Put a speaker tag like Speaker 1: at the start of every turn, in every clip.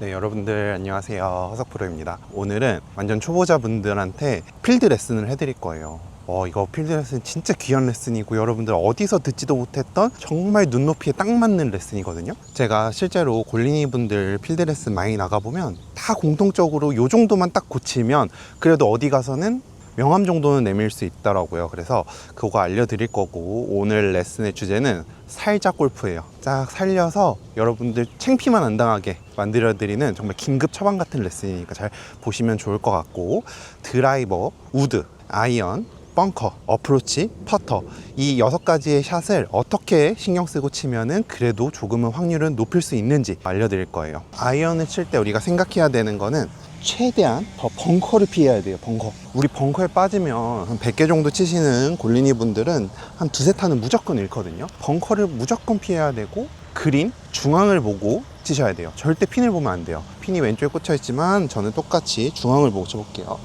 Speaker 1: 네, 여러분들 안녕하세요. 허석프로입니다. 오늘은 완전 초보자분들한테 필드 레슨을 해드릴 거예요. 이거 필드 레슨 진짜 귀한 레슨이고 여러분들 어디서 듣지도 못했던 정말 눈높이에 딱 맞는 레슨이거든요. 제가 실제로 골린이 분들 필드 레슨 많이 나가보면 다 공통적으로 요 정도만 딱 고치면 그래도 어디 가서는 명함 정도는 내밀 수 있더라고요. 그래서 그거 알려드릴 거고, 오늘 레슨의 주제는 살짝 골프예요. 쫙 살려서 여러분들 창피만 안 당하게 만들어드리는 정말 긴급 처방 같은 레슨이니까 잘 보시면 좋을 것 같고, 드라이버, 우드, 아이언, 벙커, 어프로치, 퍼터, 이 6가지의 샷을 어떻게 신경 쓰고 치면은 그래도 조금은 확률은 높일 수 있는지 알려드릴 거예요. 아이언을 칠 때 우리가 생각해야 되는 거는 최대한 더 벙커를 피해야 돼요. 벙커. 우리 벙커에 빠지면 한 100개 정도 치시는 골린이 분들은 한 두세 타는 무조건 잃거든요. 벙커를 무조건 피해야 되고, 그린 중앙을 보고 치셔야 돼요. 절대 핀을 보면 안 돼요. 핀이 왼쪽에 꽂혀 있지만 저는 똑같이 중앙을 보고 쳐볼게요.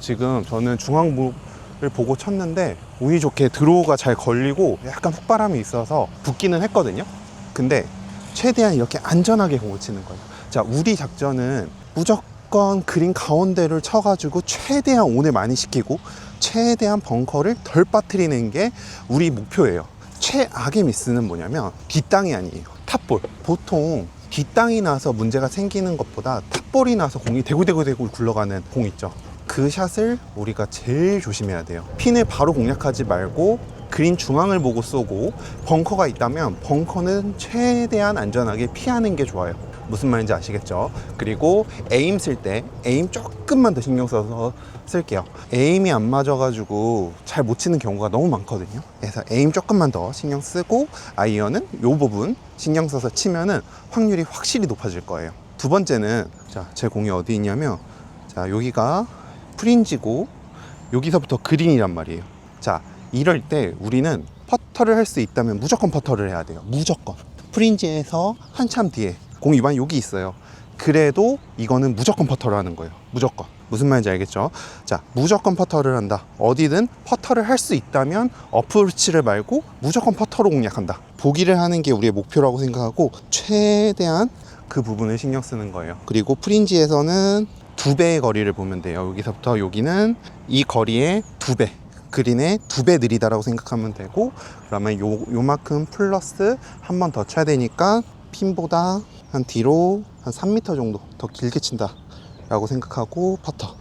Speaker 1: 지금 저는 중앙을 보고 쳤는데 운이 좋게 드로우가 잘 걸리고 약간 훅바람이 있어서 붙기는 했거든요. 근데 최대한 이렇게 안전하게 공을 치는 거예요. 자, 우리 작전은 무조건 그린 가운데를 쳐가지고 최대한 온을 많이 시키고 최대한 벙커를 덜 빠뜨리는 게 우리 목표예요. 최악의 미스는 뭐냐면 뒷땅이 아니에요. 탑볼. 보통 뒷땅이 나서 문제가 생기는 것보다 탑볼이 나서 공이 대굴대굴 굴러가는 공 있죠. 그 샷을 우리가 제일 조심해야 돼요. 핀을 바로 공략하지 말고 그린 중앙을 보고 쏘고, 벙커가 있다면 벙커는 최대한 안전하게 피하는 게 좋아요. 무슨 말인지 아시겠죠? 그리고 에임 쓸 때 에임 조금만 더 신경 써서 쓸게요. 에임이 안 맞아가지고 잘 못 치는 경우가 너무 많거든요. 그래서 에임 조금만 더 신경 쓰고, 아이언은 이 부분 신경 써서 치면은 확률이 확실히 높아질 거예요. 두 번째는, 자, 제 공이 어디 있냐면, 자, 여기가 프린지고 여기서부터 그린이란 말이에요. 자, 이럴 때 우리는 퍼터를 할 수 있다면 무조건 퍼터를 해야 돼요. 무조건. 프린지에서 한참 뒤에 공이 만 여기 있어요. 그래도 이거는 무조건 퍼터를 하는 거예요. 무조건. 무슨 말인지 알겠죠? 자, 무조건 퍼터를 한다. 어디든 퍼터를 할 수 있다면 어프로치를 말고 무조건 퍼터로 공략한다. 보기를 하는 게 우리의 목표라고 생각하고 최대한 그 부분을 신경 쓰는 거예요. 그리고 프린지에서는 2배의 거리를 보면 돼요. 여기서부터 여기는 이 거리의 2배, 그린의 2배 느리다라고 생각하면 되고, 그러면 요만큼 플러스 한 번 더 쳐야 되니까 핀보다 한 뒤로 한 3m 정도 더 길게 친다 라고 생각하고, 퍼터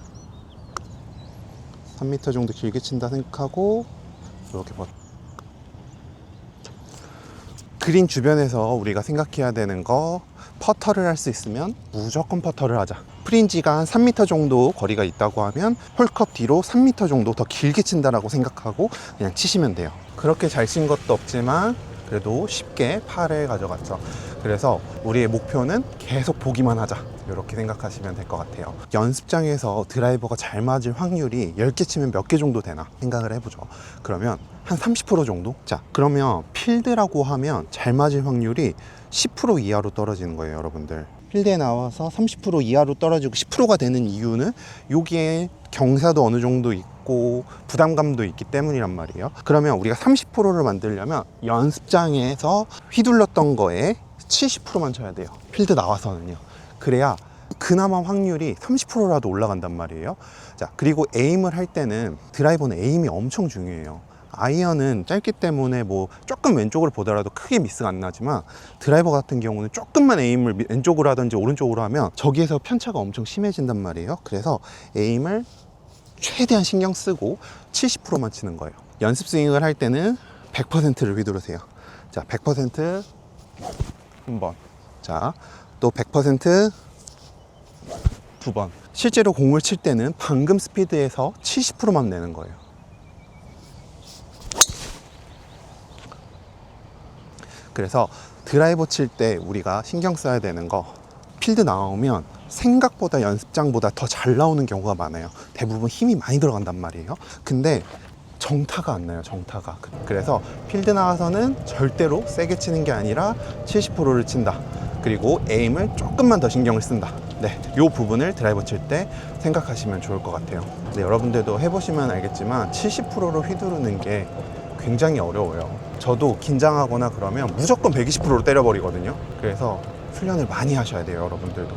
Speaker 1: 3m 정도 길게 친다 생각하고 이렇게 퍼터. 그린 주변에서 우리가 생각해야 되는 거, 퍼터를 할 수 있으면 무조건 퍼터를 하자. 프린지가 한 3m 정도 거리가 있다고 하면 홀컵 뒤로 3m 정도 더 길게 친다라고 생각하고 그냥 치시면 돼요. 그렇게 잘 친 것도 없지만 그래도 쉽게 파를 가져갔죠. 그래서 우리의 목표는 계속 보기만 하자, 이렇게 생각하시면 될 것 같아요. 연습장에서 드라이버가 잘 맞을 확률이 10개 치면 몇 개 정도 되나 생각을 해보죠. 그러면 한 30% 정도? 자, 그러면 필드라고 하면 잘 맞을 확률이 10% 이하로 떨어지는 거예요, 여러분들. 필드에 나와서 30% 이하로 떨어지고 10%가 되는 이유는 여기에 경사도 어느 정도 있고 부담감도 있기 때문이란 말이에요. 그러면 우리가 30%를 만들려면 연습장에서 휘둘렀던 거에 70%만 쳐야 돼요. 필드 나와서는요. 그래야 그나마 확률이 30%라도 올라간단 말이에요. 자, 그리고 에임을 할 때는 드라이버는 에임이 엄청 중요해요. 아이언은 짧기 때문에 뭐 조금 왼쪽으로 보더라도 크게 미스가 안 나지만, 드라이버 같은 경우는 조금만 에임을 왼쪽으로 하든지 오른쪽으로 하면 저기에서 편차가 엄청 심해진단 말이에요. 그래서 에임을 최대한 신경 쓰고 70%만 치는 거예요. 연습 스윙을 할 때는 100%를 휘두르세요. 자, 100% 한번, 자, 또 100% 두 번. 실제로 공을 칠 때는 방금 스피드에서 70%만 내는 거예요. 그래서 드라이버 칠 때 우리가 신경 써야 되는 거, 필드 나오면 생각보다 연습장보다 더 잘 나오는 경우가 많아요. 대부분 힘이 많이 들어간단 말이에요. 근데 정타가 안 나요, 정타가. 그래서 필드 나가서는 절대로 세게 치는 게 아니라 70%를 친다. 그리고 에임을 조금만 더 신경을 쓴다. 네, 이 부분을 드라이버 칠 때 생각하시면 좋을 것 같아요. 네, 여러분들도 해보시면 알겠지만 70%로 휘두르는 게 굉장히 어려워요. 저도 긴장하거나 그러면 무조건 120%로 때려버리거든요. 그래서 훈련을 많이 하셔야 돼요, 여러분들도.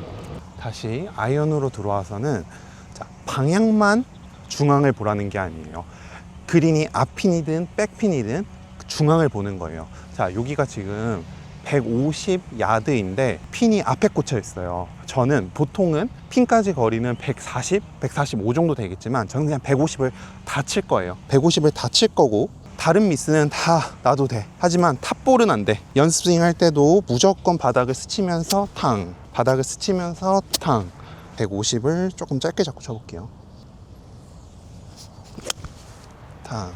Speaker 1: 다시 아이언으로 들어와서는 자, 방향만 중앙을 보라는 게 아니에요. 그린이 앞핀이든 백핀이든 중앙을 보는 거예요. 자, 여기가 지금 150 야드인데 핀이 앞에 꽂혀 있어요. 저는 보통은 핀까지 거리는 140, 145 정도 되겠지만 저는 그냥 150을 다 칠 거예요. 150을 다 칠 거고 다른 미스는 다 놔도 돼. 하지만 탑볼은 안 돼. 연습 스윙 할 때도 무조건 바닥을 스치면서 탕, 바닥을 스치면서 탕. 150을 조금 짧게 잡고 쳐볼게요. 탕.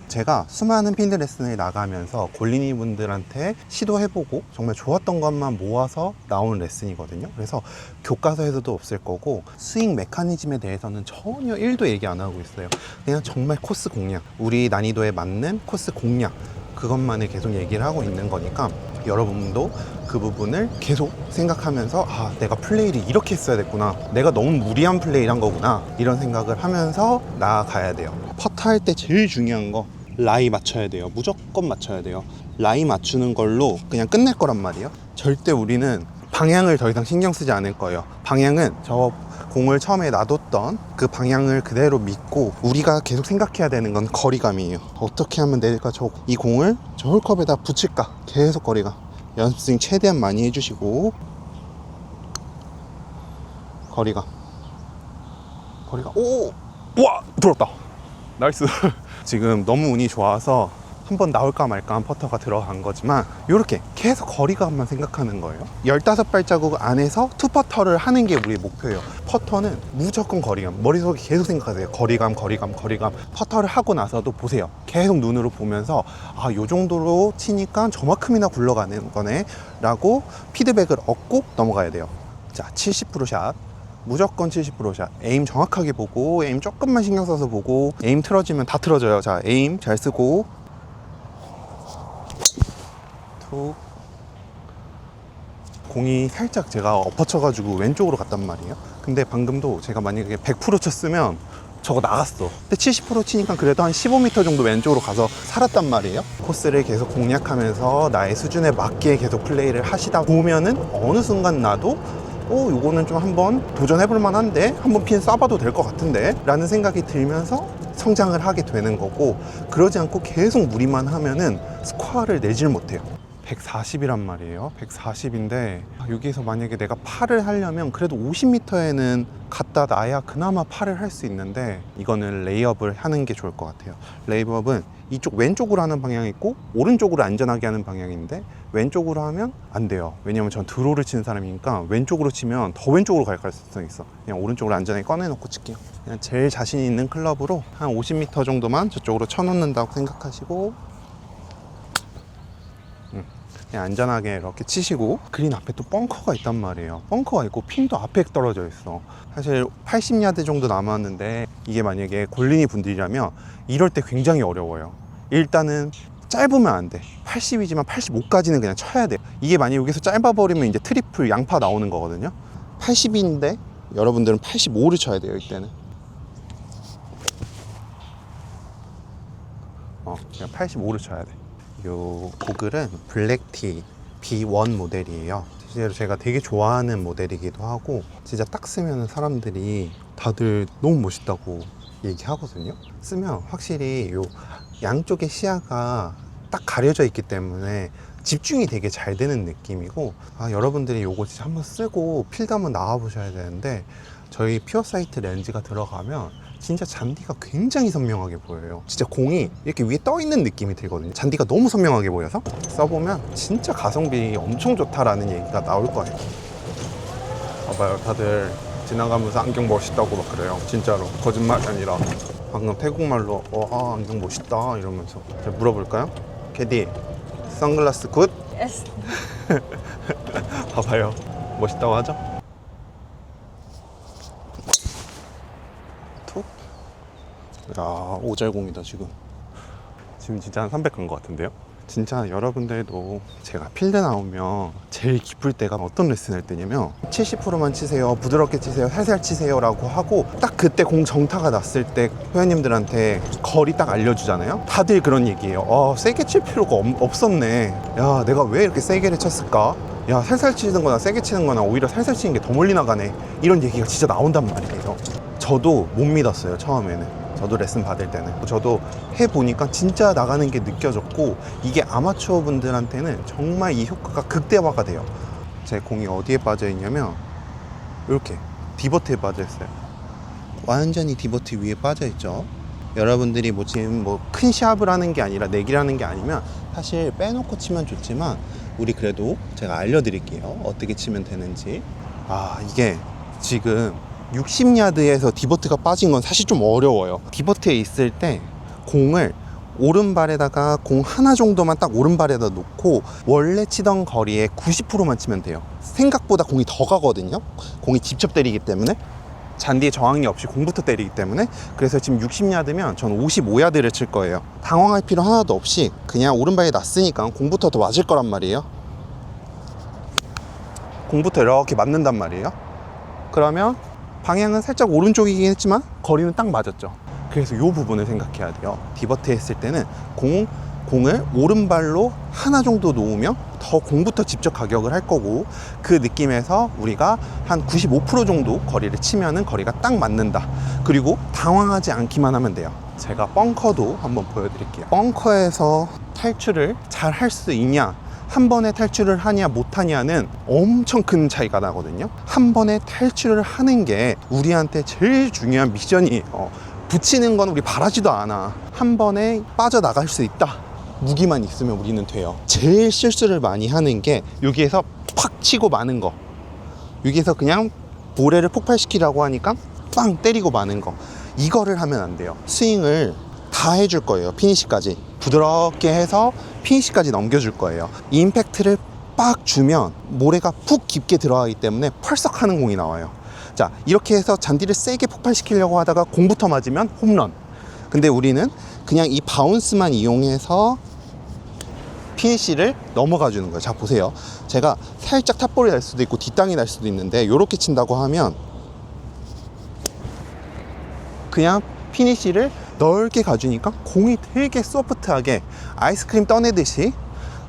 Speaker 1: 제가 수많은 필드 레슨을 나가면서 골린이 분들한테 시도해보고 정말 좋았던 것만 모아서 나온 레슨이거든요. 그래서 교과서에서도 없을 거고 스윙 메커니즘에 대해서는 전혀 1도 얘기 안 하고 있어요. 그냥 정말 코스 공략, 우리 난이도에 맞는 코스 공략, 그것만을 계속 얘기를 하고 있는 거니까 여러분도 그 부분을 계속 생각하면서 아, 내가 플레이를 이렇게 했어야 됐구나, 내가 너무 무리한 플레이를 한 거구나, 이런 생각을 하면서 나아가야 돼요. 퍼터 할 때 제일 중요한 거 라이 맞춰야 돼요. 무조건 맞춰야 돼요. 라이 맞추는 걸로 그냥 끝낼 거란 말이에요. 절대 우리는 방향을 더 이상 신경 쓰지 않을 거예요. 방향은 저 공을 처음에 놔뒀던 그 방향을 그대로 믿고 우리가 계속 생각해야 되는 건 거리감이에요. 어떻게 하면 내가 이 공을 저 홀컵에다 붙일까, 계속 거리감. 연습 스윙 최대한 많이 해주시고 거리감. 오! 와! 들었다. 나이스. 지금 너무 운이 좋아서 한번 나올까 말까 한 퍼터가 들어간 거지만 이렇게 계속 거리감만 생각하는 거예요. 15발자국 안에서 투퍼터를 하는 게 우리의 목표예요. 퍼터는 무조건 거리감. 머릿속에 계속 생각하세요. 거리감. 퍼터를 하고 나서도 보세요. 계속 눈으로 보면서 아, 요 정도로 치니까 저만큼이나 굴러가는 거네 라고 피드백을 얻고 넘어가야 돼요. 자, 70% 샷. 무조건 70% 샷. 에임 정확하게 보고, 에임 조금만 신경 써서 보고, 에임 틀어지면 다 틀어져요. 자, 에임 잘 쓰고, 툭. 공이 살짝 제가 엎어쳐가지고 왼쪽으로 갔단 말이에요. 근데 방금도 제가 만약에 100% 쳤으면 저거 나갔어. 근데 70% 치니까 그래도 한 15m 정도 왼쪽으로 가서 살았단 말이에요. 코스를 계속 공략하면서 나의 수준에 맞게 계속 플레이를 하시다 보면은 어느 순간 나도 요거는 좀 한번 도전해볼 만한데, 한번 핀 쏴봐도 될 것 같은데 라는 생각이 들면서 성장을 하게 되는 거고, 그러지 않고 계속 무리만 하면은 스코어를 내질 못해요. 140이란 말이에요. 140인데 여기에서 만약에 내가 팔을 하려면 그래도 50m에는 갖다 놔야 그나마 팔을 할 수 있는데, 이거는 레이업을 하는 게 좋을 것 같아요. 레이업은 이쪽 왼쪽으로 하는 방향이 있고 오른쪽으로 안전하게 하는 방향인데, 왼쪽으로 하면 안 돼요. 왜냐면 전 드로우를 치는 사람이니까 왼쪽으로 치면 더 왼쪽으로 갈 가능성이 있어. 그냥 오른쪽으로 안전하게 꺼내놓고 칠게요. 그냥 제일 자신 있는 클럽으로 한 50m 정도만 저쪽으로 쳐놓는다고 생각하시고 그냥 안전하게 이렇게 치시고, 그린 앞에 또 벙커가 있단 말이에요. 벙커가 있고 핀도 앞에 떨어져 있어. 사실 80야드 정도 남았는데 이게 만약에 골린이 분들이라면 이럴 때 굉장히 어려워요. 일단은 짧으면 안 돼. 80이지만 85까지는 그냥 쳐야 돼. 이게 만약에 여기서 짧아버리면 이제 트리플 양파 나오는 거거든요. 80인데 여러분들은 85를 쳐야 돼요. 이때는 그냥 85를 쳐야 돼. 요 고글은 블랙티 B1 모델이에요. 실제로 제가 되게 좋아하는 모델이기도 하고, 진짜 딱 쓰면 사람들이 다들 너무 멋있다고 얘기하거든요. 쓰면 확실히 요 양쪽의 시야가 딱 가려져 있기 때문에 집중이 되게 잘 되는 느낌이고, 여러분들이 요거 진짜 한번 쓰고 필드 한번 나와 보셔야 되는데, 저희 퓨어사이트 렌즈가 들어가면 진짜 잔디가 굉장히 선명하게 보여요. 진짜 공이 이렇게 위에 떠 있는 느낌이 들거든요. 잔디가 너무 선명하게 보여서 써보면 진짜 가성비 엄청 좋다라는 얘기가 나올 거예요. 봐봐요, 다들 지나가면서 안경 멋있다고 막 그래요. 진짜로 거짓말이 아니라. 방금 태국말로 안경 멋있다 이러면서. 제가 물어볼까요? 캐디, 선글라스 굿?
Speaker 2: Yes.
Speaker 1: 봐봐요, 멋있다고 하죠? 툭. 야, 오잘공이다 지금. 지금 진짜 한 300 간 것 같은데요. 진짜 여러분들도 제가 필드 나오면 제일 기쁠 때가 어떤 레슨 할 때냐면 70%만 치세요, 부드럽게 치세요, 살살 치세요 라고 하고 딱 그때 공 정타가 났을 때 회원님들한테 거리 딱 알려주잖아요. 다들 그런 얘기예요. 세게 칠 필요가 없었네. 야, 내가 왜 이렇게 세게를 쳤을까? 야, 살살 치는 거나 세게 치는 거나 오히려 살살 치는 게 더 멀리 나가네. 이런 얘기가 진짜 나온단 말이에요. 저도 못 믿었어요, 처음에는. 저도 레슨 받을 때는. 저도 해보니까 진짜 나가는 게 느껴졌고, 이게 아마추어 분들한테는 정말 이 효과가 극대화가 돼요. 제 공이 어디에 빠져 있냐면 이렇게 디버트에 빠져 있어요. 완전히 디버트 위에 빠져 있죠. 여러분들이 뭐 지금 뭐 큰 샵을 하는 게 아니라 내기라는 게 아니면 사실 빼놓고 치면 좋지만, 우리 그래도 제가 알려드릴게요, 어떻게 치면 되는지. 이게 지금 60야드에서 디버트가 빠진 건 사실 좀 어려워요. 디버트에 있을 때 공을 오른발에다가 공 하나 정도만 딱 오른발에다 놓고 원래 치던 거리에 90%만 치면 돼요. 생각보다 공이 더 가거든요. 공이 직접 때리기 때문에, 잔디에 저항이 없이 공부터 때리기 때문에. 그래서 지금 60야드면 전 55야드를 칠 거예요. 당황할 필요 하나도 없이 그냥 오른발에 놨으니까 공부터 더 맞을 거란 말이에요. 공부터 이렇게 맞는단 말이에요. 그러면 방향은 살짝 오른쪽이긴 했지만 거리는 딱 맞았죠. 그래서 이 부분을 생각해야 돼요. 디버트 했을 때는 공을 오른발로 하나 정도 놓으면 더 공부터 직접 가격을 할 거고, 그 느낌에서 우리가 한 95% 정도 거리를 치면은 거리가 딱 맞는다. 그리고 당황하지 않기만 하면 돼요. 제가 벙커도 한번 보여드릴게요. 벙커에서 탈출을 잘 할 수 있냐, 한 번에 탈출을 하냐 못하냐는 엄청 큰 차이가 나거든요. 한 번에 탈출을 하는 게 우리한테 제일 중요한 미션이에요. 붙이는 건 우리 바라지도 않아. 한 번에 빠져나갈 수 있다, 무기만 있으면 우리는 돼요. 제일 실수를 많이 하는 게 여기에서 팍 치고 마는 거, 여기에서 그냥 모래를 폭발시키라고 하니까 빵 때리고 마는 거, 이거를 하면 안 돼요. 스윙을 다 해줄 거예요. 피니시까지 부드럽게 해서 피니시까지 넘겨줄 거예요. 임팩트를 빡 주면 모래가 푹 깊게 들어가기 때문에 펄썩 하는 공이 나와요. 자, 이렇게 해서 잔디를 세게 폭발시키려고 하다가 공부터 맞으면 홈런. 근데 우리는 그냥 이 바운스만 이용해서 피니시를 넘어가 주는 거예요. 자, 보세요. 제가 살짝 탑볼이 날 수도 있고 뒷땅이 날 수도 있는데, 이렇게 친다고 하면 그냥 피니시를 넓게 가주니까 공이 되게 소프트하게 아이스크림 떠내듯이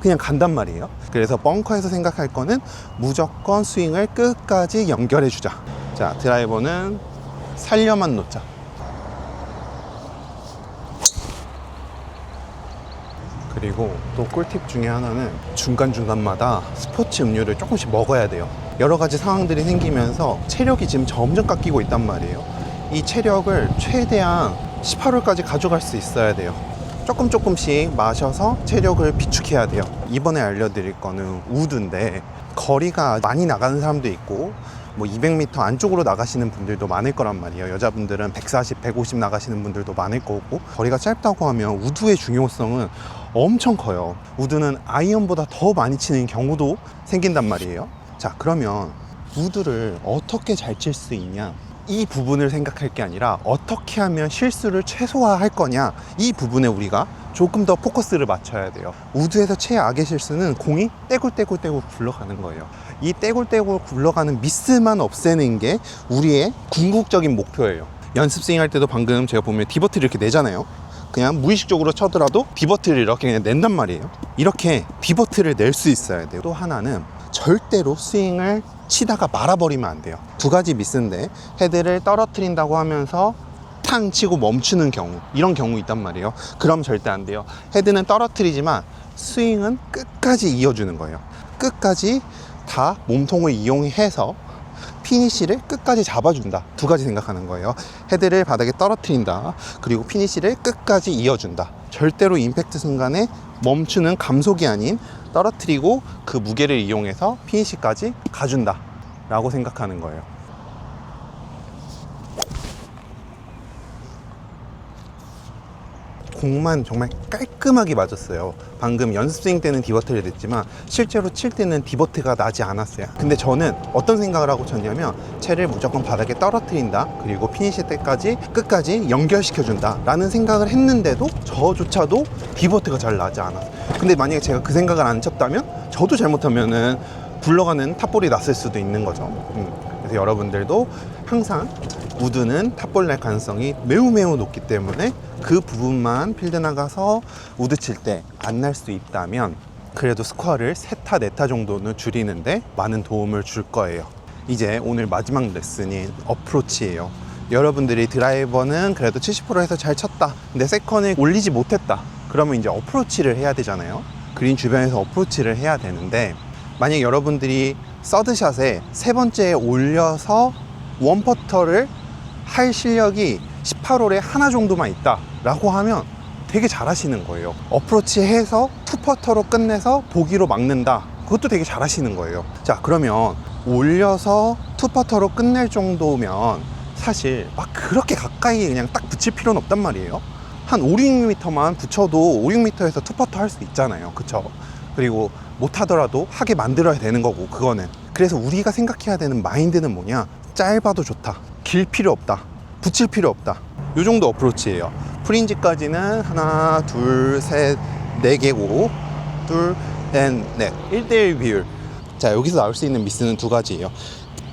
Speaker 1: 그냥 간단 말이에요. 그래서 벙커에서 생각할 거는 무조건 스윙을 끝까지 연결해 주자. 자, 드라이버는 살려만 놓자. 그리고 또 꿀팁 중에 하나는 중간중간마다 스포츠 음료를 조금씩 먹어야 돼요. 여러 가지 상황들이 생기면서 체력이 지금 점점 깎이고 있단 말이에요. 이 체력을 최대한 18홀까지 가져갈 수 있어야 돼요. 조금씩 마셔서 체력을 비축해야 돼요. 이번에 알려드릴 거는 우드인데, 거리가 많이 나가는 사람도 있고 뭐 200m 안쪽으로 나가시는 분들도 많을 거란 말이에요. 여자분들은 140, 150 나가시는 분들도 많을 거고, 거리가 짧다고 하면 우드의 중요성은 엄청 커요. 우드는 아이언보다 더 많이 치는 경우도 생긴단 말이에요. 자, 그러면 우드를 어떻게 잘 칠 수 있냐, 이 부분을 생각할 게 아니라 어떻게 하면 실수를 최소화할 거냐, 이 부분에 우리가 조금 더 포커스를 맞춰야 돼요. 우드에서 최악의 실수는 공이 떼굴떼굴 굴러가는 거예요. 이 떼굴떼굴 굴러가는 미스만 없애는 게 우리의 궁극적인 목표예요. 연습 스윙 할 때도 방금 제가 보면 디버트를 이렇게 내잖아요. 그냥 무의식적으로 쳐더라도 디버트를 이렇게 그냥 낸단 말이에요. 이렇게 디버트를 낼 수 있어야 돼요. 또 하나는 절대로 스윙을 치다가 말아버리면 안 돼요. 두 가지 미스인데, 헤드를 떨어뜨린다고 하면서 탕 치고 멈추는 경우, 이런 경우 있단 말이에요. 그럼 절대 안 돼요. 헤드는 떨어뜨리지만 스윙은 끝까지 이어주는 거예요. 끝까지 다 몸통을 이용해서 피니시를 끝까지 잡아준다. 두 가지 생각하는 거예요. 헤드를 바닥에 떨어뜨린다, 그리고 피니시를 끝까지 이어준다. 절대로 임팩트 순간에 멈추는 감속이 아닌 떨어뜨리고 그 무게를 이용해서 피니시까지 가준다 라고 생각하는 거예요. 공만 정말 깔끔하게 맞았어요. 방금 연습 스윙 때는 디버트를 냈지만 실제로 칠 때는 디버트가 나지 않았어요. 근데 저는 어떤 생각을 하고 쳤냐면 채를 무조건 바닥에 떨어뜨린다, 그리고 피니시 때까지 끝까지 연결시켜준다 라는 생각을 했는데도 저조차도 디버트가 잘 나지 않았어요. 근데 만약에 제가 그 생각을 안 쳤다면 저도 잘못하면은 굴러가는 탑볼이 났을 수도 있는 거죠. 그래서 여러분들도 항상 우드는 탑볼 날 가능성이 매우 높기 때문에 그 부분만 필드 나가서 우드 칠 때 안 날 수 있다면 그래도 스코어를 3타 4타 정도는 줄이는데 많은 도움을 줄 거예요. 이제 오늘 마지막 레슨인 어프로치예요. 여러분들이 드라이버는 그래도 70%에서 잘 쳤다, 근데 세컨을 올리지 못했다, 그러면 이제 어프로치를 해야 되잖아요. 그린 주변에서 어프로치를 해야 되는데, 만약 여러분들이 서드샷에 세 번째에 올려서 원퍼터를 할 실력이 18홀에 하나 정도만 있다 라고 하면 되게 잘하시는 거예요. 어프로치 해서 투퍼터로 끝내서 보기로 막는다, 그것도 되게 잘하시는 거예요. 자, 그러면 올려서 투퍼터로 끝낼 정도면 사실 막 그렇게 가까이 그냥 딱 붙일 필요는 없단 말이에요. 한 5, 6m만 붙여도 5, 6m에서 투퍼터 할 수 있잖아요. 그쵸? 그리고 못하더라도 하게 만들어야 되는 거고, 그거는. 그래서 우리가 생각해야 되는 마인드는 뭐냐, 짧아도 좋다, 길 필요 없다, 붙일 필요 없다, 요 정도 어프로치예요. 프린지까지는 하나, 둘, 셋, 네 개고, 둘, 넷, 1대1 비율. 자, 여기서 나올 수 있는 미스는 두 가지예요.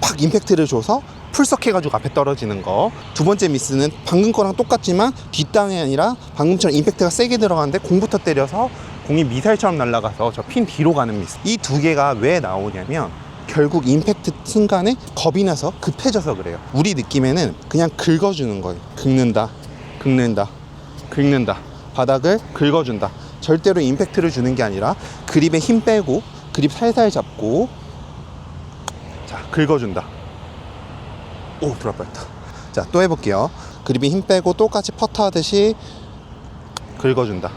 Speaker 1: 팍 임팩트를 줘서 풀석 해가지고 앞에 떨어지는 거. 두 번째 미스는 방금 거랑 똑같지만 뒷땅이 아니라 방금처럼 임팩트가 세게 들어가는데 공부터 때려서 공이 미사일처럼 날아가서 저 핀 뒤로 가는 미스. 이 두 개가 왜 나오냐면 결국 임팩트 순간에 겁이 나서 급해져서 그래요. 우리 느낌에는 그냥 긁어주는 거예요. 긁는다, 긁는다, 긁는다, 바닥을 긁어준다. 절대로 임팩트를 주는 게 아니라 그립에 힘 빼고 그립 살살 잡고, 자, 긁어준다. 오, 들어갈 뻔했다. 자, 또 해볼게요. 그립에 힘 빼고 똑같이 퍼터 하듯이 긁어준다.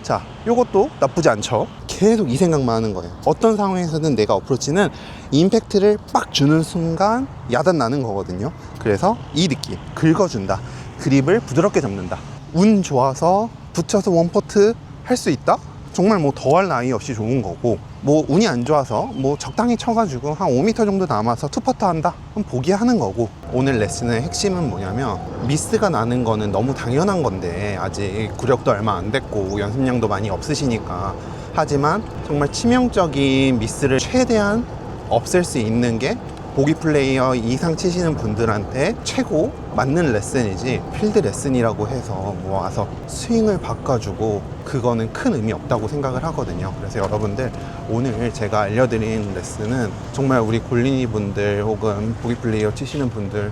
Speaker 1: 자, 요것도 나쁘지 않죠? 계속 이 생각만 하는 거예요. 어떤 상황에서는 내가 어프로치는 임팩트를 빡 주는 순간 야단 나는 거거든요. 그래서 이 느낌, 긁어준다, 그립을 부드럽게 잡는다. 운 좋아서 붙여서 원퍼트 할 수 있다? 정말 뭐 더할 나위 없이 좋은 거고, 뭐 운이 안 좋아서 뭐 적당히 쳐가지고 한 5m 정도 남아서 투퍼터 한다? 그럼 포기하는 거고. 오늘 레슨의 핵심은 뭐냐면, 미스가 나는 거는 너무 당연한 건데 아직 구력도 얼마 안 됐고 연습량도 많이 없으시니까. 하지만 정말 치명적인 미스를 최대한 없앨 수 있는 게 보기 플레이어 이상 치시는 분들한테 최고 맞는 레슨이지, 필드 레슨이라고 해서 뭐 와서 스윙을 바꿔주고 그거는 큰 의미 없다고 생각을 하거든요. 그래서 여러분들, 오늘 제가 알려드린 레슨은 정말 우리 골린이 분들 혹은 보기 플레이어 치시는 분들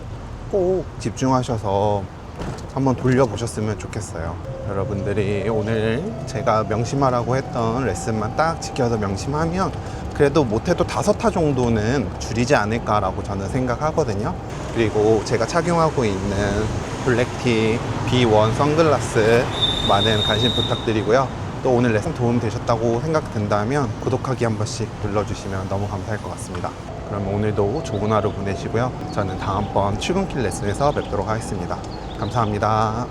Speaker 1: 꼭 집중하셔서 한번 돌려보셨으면 좋겠어요. 여러분들이 오늘 제가 명심하라고 했던 레슨만 딱 지켜서 명심하면 그래도 못해도 5타 정도는 줄이지 않을까라고 저는 생각하거든요. 그리고 제가 착용하고 있는 블랙티 B1 선글라스 많은 관심 부탁드리고요. 또 오늘 레슨 도움 되셨다고 생각된다면 구독하기 한 번씩 눌러주시면 너무 감사할 것 같습니다. 그럼 오늘도 좋은 하루 보내시고요. 저는 다음번 출근길 레슨에서 뵙도록 하겠습니다. 감사합니다.